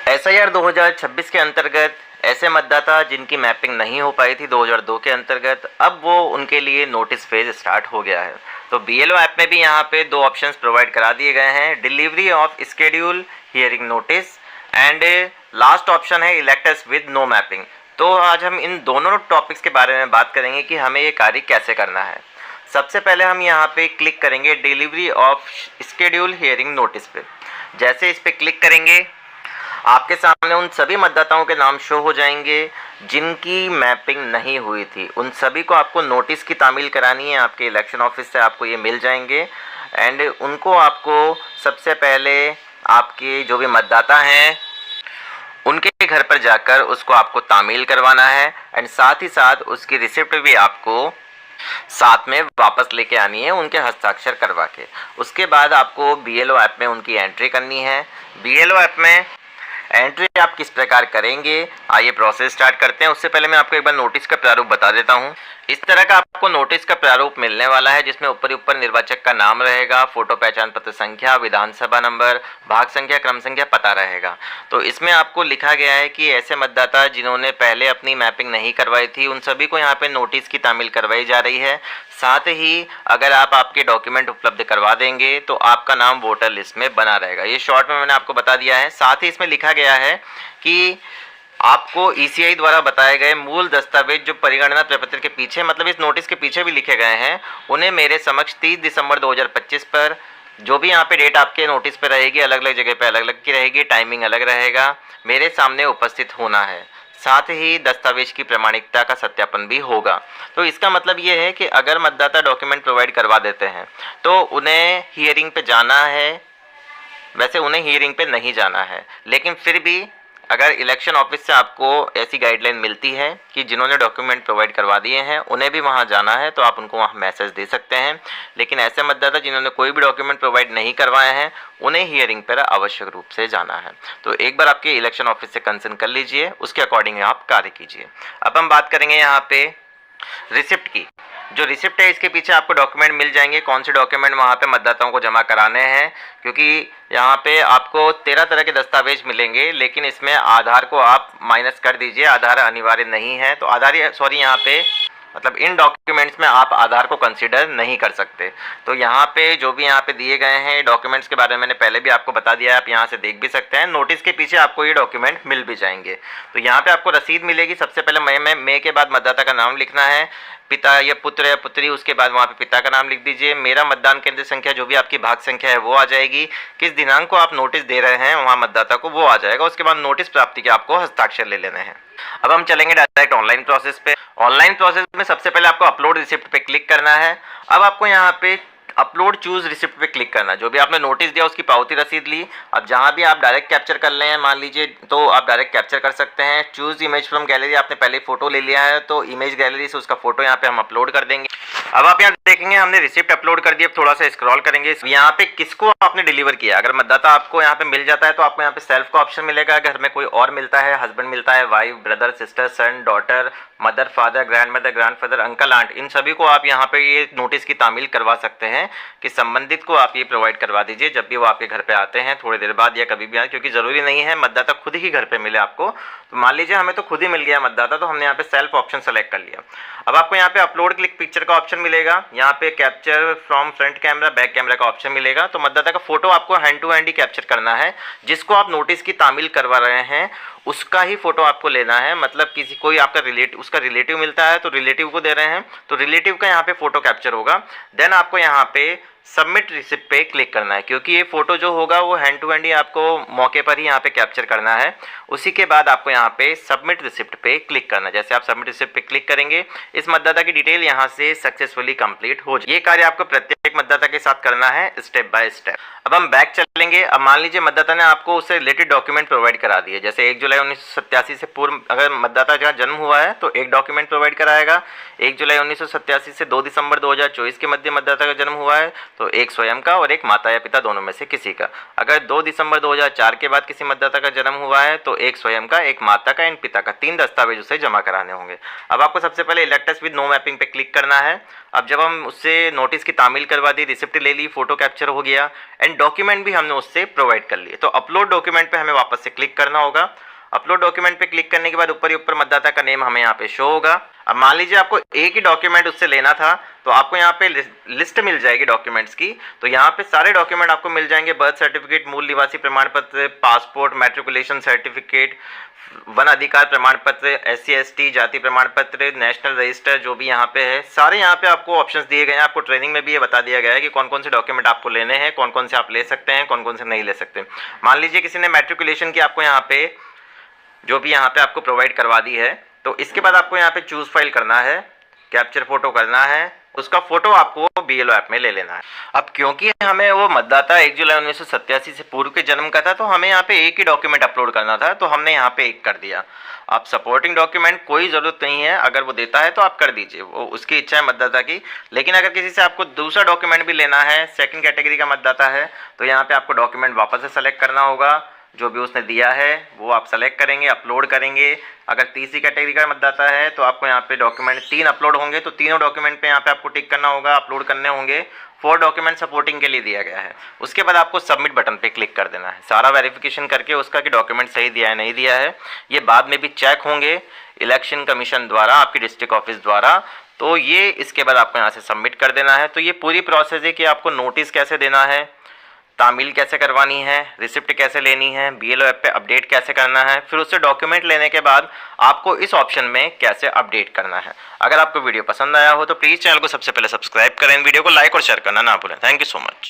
SIR 2026 के अंतर्गत ऐसे मतदाता जिनकी मैपिंग नहीं हो पाई थी 2002 के अंतर्गत, अब वो उनके लिए नोटिस फेज स्टार्ट हो गया है। तो BLO ऐप में भी यहाँ पे दो ऑप्शंस प्रोवाइड करा दिए गए हैं, delivery of schedule hearing notice and last option है इलेक्टर्स विद नो मैपिंग। तो आज हम इन दोनों टॉपिक्स के बारे में बात करेंगे कि हमें ये कार्य कैसे करना है। सबसे पहले हम यहाँ पे क्लिक करेंगे delivery of schedule hearing notice पे। जैसे इस पे क्लिक करेंगे आपके सामने उन सभी मतदाताओं के नाम शो हो जाएंगे जिनकी मैपिंग नहीं हुई थी। उन सभी को आपको नोटिस की तामील करानी है, आपके इलेक्शन ऑफिस से आपको ये मिल जाएंगे एंड उनको आपको सबसे पहले आपके जो भी मतदाता हैं उनके घर पर जाकर उसको आपको तामील करवाना है एंड साथ ही साथ उसकी रिसिप्ट भी आपको साथ में वापस लेके आनी है उनके हस्ताक्षर करवा के। उसके बाद आपको BLO ऐप में उनकी एंट्री करनी है। BLO ऐप में एंट्री आप किस प्रकार करेंगे, आइए प्रोसेस स्टार्ट करते हैं। उससे पहले मैं आपको एक बार नोटिस का प्रारूप बता देता हूं। इस तरह का आपको नोटिस का प्रारूप मिलने वाला है जिसमें ऊपर निर्वाचक का नाम रहेगा, फोटो पहचान पत्र संख्या, विधानसभा नंबर, भाग संख्या, क्रम संख्या, पता रहेगा। तो इसमें आपको लिखा गया है कि ऐसे मतदाता जिन्होंने पहले अपनी मैपिंग नहीं करवाई थी उन सभी को यहाँ पे नोटिस की तामील करवाई जा रही है। साथ ही अगर आप आपके डॉक्यूमेंट उपलब्ध करवा देंगे तो आपका नाम वोटर लिस्ट में बना रहेगा। ये शॉर्ट में मैंने आपको बता दिया है। साथ ही इसमें लिखा गया है कि आपको ECI द्वारा बताए गए मूल दस्तावेज जो परिगणना प्रपत्र के पीछे, मतलब इस नोटिस के पीछे भी लिखे गए हैं, उन्हें मेरे समक्ष 30 दिसंबर 2025 पर, जो भी यहाँ पे डेट आपके नोटिस पे रहेगी अलग अलग जगह पे अलग अलग की रहेगी, टाइमिंग अलग रहेगा, मेरे सामने उपस्थित होना है। साथ ही दस्तावेज की प्रामाणिकता का सत्यापन भी होगा। तो इसका मतलब ये है कि अगर मतदाता डॉक्यूमेंट प्रोवाइड करवा देते हैं तो उन्हें हियरिंग पे जाना है। वैसे उन्हें हियरिंग पे नहीं जाना है, लेकिन फिर भी अगर इलेक्शन ऑफिस से आपको ऐसी गाइडलाइन मिलती है कि जिन्होंने डॉक्यूमेंट प्रोवाइड करवा दिए हैं उन्हें भी वहां जाना है तो आप उनको वहां मैसेज दे सकते हैं। लेकिन ऐसे मतदाता जिन्होंने कोई भी डॉक्यूमेंट प्रोवाइड नहीं करवाए हैं उन्हें हियरिंग पर आवश्यक रूप से जाना है। तो एक बार आपके इलेक्शन ऑफिस से कंसर्न कर लीजिए, उसके अकॉर्डिंग आप कार्य कीजिए। अब हम बात करेंगे यहाँ पे रिसिप्ट की। जो रिसिप्ट है इसके पीछे आपको डॉक्यूमेंट मिल जाएंगे, कौन से डॉक्यूमेंट वहाँ पे मतदाताओं को जमा कराने हैं, क्योंकि यहाँ पे आपको 13 तरह के दस्तावेज मिलेंगे, लेकिन इसमें आधार को आप माइनस कर दीजिए, आधार अनिवार्य नहीं है। तो यहाँ पे मतलब इन डॉक्यूमेंट्स में आप आधार को कंसीडर नहीं कर सकते। तो यहाँ पे जो भी यहाँ पे दिए गए हैं डॉक्यूमेंट्स के बारे में मैंने पहले भी आपको बता दिया है, आप यहाँ से देख भी सकते हैं। नोटिस के पीछे आपको ये डॉक्यूमेंट मिल भी जाएंगे। तो यहाँ पे आपको रसीद मिलेगी। सबसे पहले मई के बाद मतदाता का नाम लिखना है, पिता या पुत्र या पुत्री, उसके बाद वहाँ पे पिता का नाम लिख दीजिए। मेरा मतदान केंद्र संख्या जो भी आपकी भाग संख्या है वो आ जाएगी। किस दिनांक को आप नोटिस दे रहे हैं वहाँ मतदाता को वो आ जाएगा। उसके बाद नोटिस प्राप्ति के आपको हस्ताक्षर ले लेने हैं। अब हम चलेंगे डायरेक्ट ऑनलाइन प्रोसेस पे। ऑनलाइन प्रोसेस में सबसे पहले आपको अपलोड रिसिप्ट पे क्लिक करना है। अब आपको यहाँ पे अपलोड चूज रिसिप्ट पे क्लिक करना है। जो भी आपने नोटिस दिया उसकी पावती रसीद ली, अब जहाँ भी आप डायरेक्ट कैप्चर कर लें मान लीजिए तो आप डायरेक्ट कैप्चर कर सकते हैं। चूज इमेज फ्रॉम गैलरी, आपने पहले फोटो ले लिया है तो इमेज गैलरी से उसका फोटो यहाँ पे हम अपलोड कर देंगे। अब आप यहाँ देखेंगे हमने रिसिप्ट अपलोड कर दिया। थोड़ा सा स्क्रॉल करेंगे, यहाँ पे किसको आपने डिलीवर किया। अगर मतदाता आपको यहाँ पे मिल जाता है तो आपको यहाँ पे सेल्फ का ऑप्शन मिलेगा। घर में कोई और मिलता है, हस्बैंड मिलता है, wife, brother, sister, son, daughter, mother, father, grandmother, grandfather, uncle, aunt, इन सभी को आप यहाँ पे ये नोटिस की तामील करवा सकते हैं कि संबंधित को आप ये प्रोवाइड करवा दीजिए जब भी वो आपके घर पे आते हैं, थोड़ी देर बाद या कभी भी आए, क्योंकि जरूरी नहीं है मतदाता खुद ही घर पे मिले आपको। तो मान लीजिए हमें तो खुद ही मिल गया मतदाता, तो हमने यहाँ पे सेल्फ ऑप्शन सेलेक्ट कर लिया। अब आपको यहाँ पे अपलोड क्लिक पिक्चर का ऑप्शन मिलेगा, यहाँ पे capture from front camera, back camera का ऑप्शन मिलेगा। तो मतदाता का फोटो आपको हैंड टू हैंड ही कैप्चर करना है। जिसको आप नोटिस की तामील करवा रहे हैं उसका ही फोटो आपको लेना है। मतलब किसी कोई आपका उसका रिलेटिव मिलता है तो रिलेटिव को दे रहे हैं तो रिलेटिव का यहाँ पे फोटो कैप्चर होगा। देन आपको यहाँ पे सबमिट रिसिप्ट पे क्लिक करना है, क्योंकि ये फोटो जो होगा वो हैंड टू हैंड ही आपको मौके पर ही यहाँ पे कैप्चर करना है। उसी के बाद आपको यहाँ पे सबमिट रिसिप्ट पे क्लिक करना है। जैसे आप सबमिट रिसिप्ट पे क्लिक करेंगे इस मतदाता की डिटेल यहाँ से सक्सेसफुली कंप्लीट हो जाए। ये कार्य आपको प्रत्येक मतदाता के साथ करना है स्टेप बाय स्टेप। अब हम बैक चलेंगे। अब मान लीजिए मतदाता ने आपको उससे रिलेटेड डॉक्यूमेंट प्रोवाइड करा दिए, जैसे 1 जुलाई जुलाई 1987 से पूर्व अगर मतदाता का जन्म हुआ है तो एक डॉक्यूमेंट प्रोवाइड कराएगा। 1 जुलाई 1987 से 2 दिसंबर 2024 के मध्य मतदाता का जन्म हुआ है तो एक स्वयं का और एक माता या पिता दोनों में से किसी का। अगर 2 दिसंबर 2004 के बाद किसी मतदाता का जन्म हुआ है तो एक स्वयं का, एक माता का एंड पिता का, 3 दस्तावेज उसे जमा कराने होंगे। अब आपको सबसे पहले इलेक्टर्स विद नो मैपिंग पे क्लिक करना है। अब जब हम उससे नोटिस की तामील करवा दी, रिसिप्ट ले ली, फोटो कैप्चर हो गया एंड डॉक्यूमेंट भी हमने उससे प्रोवाइड कर लिए, तो अपलोड डॉक्यूमेंट पे हमें वापस से क्लिक करना होगा। अपलोड डॉक्यूमेंट पे क्लिक करने के बाद ऊपर ही ऊपर मतदाता का नेम हमें यहाँ पे शो होगा। अब मान लीजिए आपको एक ही डॉक्यूमेंट उससे लेना था तो आपको यहाँ पे लिस्ट मिल जाएगी डॉक्यूमेंट्स की। तो यहाँ पे सारे डॉक्यूमेंट आपको मिल जाएंगे, बर्थ सर्टिफिकेट, मूल निवासी प्रमाण पत्र, पासपोर्ट, मैट्रिकुलेशन सर्टिफिकेट, वन अधिकार प्रमाण पत्र, SC ST जाति प्रमाण पत्र, नेशनल रजिस्टर, जो भी यहाँ पे है सारे यहाँ पे आपको ऑप्शंस दिए गए हैं। आपको ट्रेनिंग में भी ये बता दिया गया है कि कौन कौन से डॉक्यूमेंट आपको लेने हैं, कौन कौन से आप ले सकते हैं, कौन कौन से नहीं ले सकते। मान लीजिए किसी ने मैट्रिकुलेशन की आपको यहाँ पे जो भी यहाँ पे आपको प्रोवाइड करवा दी है, तो इसके बाद आपको यहाँ पे चूज फाइल करना है, कैप्चर फोटो करना है, उसका फोटो आपको BLO ऐप में ले लेना है। अब क्योंकि हमें वो मतदाता 1 जुलाई 1987 से पूर्व के जन्म का था तो हमें यहाँ पे एक ही डॉक्यूमेंट अपलोड करना था, तो हमने यहाँ पे एक कर दिया। आप सपोर्टिंग डॉक्यूमेंट कोई ज़रूरत नहीं है, अगर वो देता है तो आप कर दीजिए, वो उसकी इच्छा है मतदाता की। लेकिन अगर किसी से आपको दूसरा डॉक्यूमेंट भी लेना है, सेकंड कैटेगरी का मतदाता है, तो यहाँ पे आपको डॉक्यूमेंट वापस से सेलेक्ट करना होगा। जो भी उसने दिया है वो आप सेलेक्ट करेंगे, अपलोड करेंगे। अगर तीसरी कैटेगरी का मतदाता है तो आपको यहाँ पे डॉक्यूमेंट 3 अपलोड होंगे, तो तीनों डॉक्यूमेंट पे यहाँ पे आपको टिक करना होगा, अपलोड करने होंगे। 4 डॉक्यूमेंट सपोर्टिंग के लिए दिया गया है। उसके बाद आपको सबमिट बटन पे क्लिक कर देना है, सारा वेरिफिकेशन करके उसका कि डॉक्यूमेंट सही दिया है नहीं दिया है। ये बाद में भी चेक होंगे इलेक्शन कमीशन द्वारा, आपकी डिस्ट्रिक्ट ऑफिस द्वारा। तो ये इसके बाद आपको यहाँ से सबमिट कर देना है। तो ये पूरी प्रोसेस है कि आपको नोटिस कैसे देना है, तामील कैसे करवानी है, रिसिप्ट कैसे लेनी है, BLO ऐप पे अपडेट कैसे करना है, फिर उससे डॉक्यूमेंट लेने के बाद आपको इस ऑप्शन में कैसे अपडेट करना है। अगर आपको वीडियो पसंद आया हो तो प्लीज़ चैनल को सबसे पहले सब्सक्राइब करें, वीडियो को लाइक और शेयर करना ना भूलें। Thank you so much.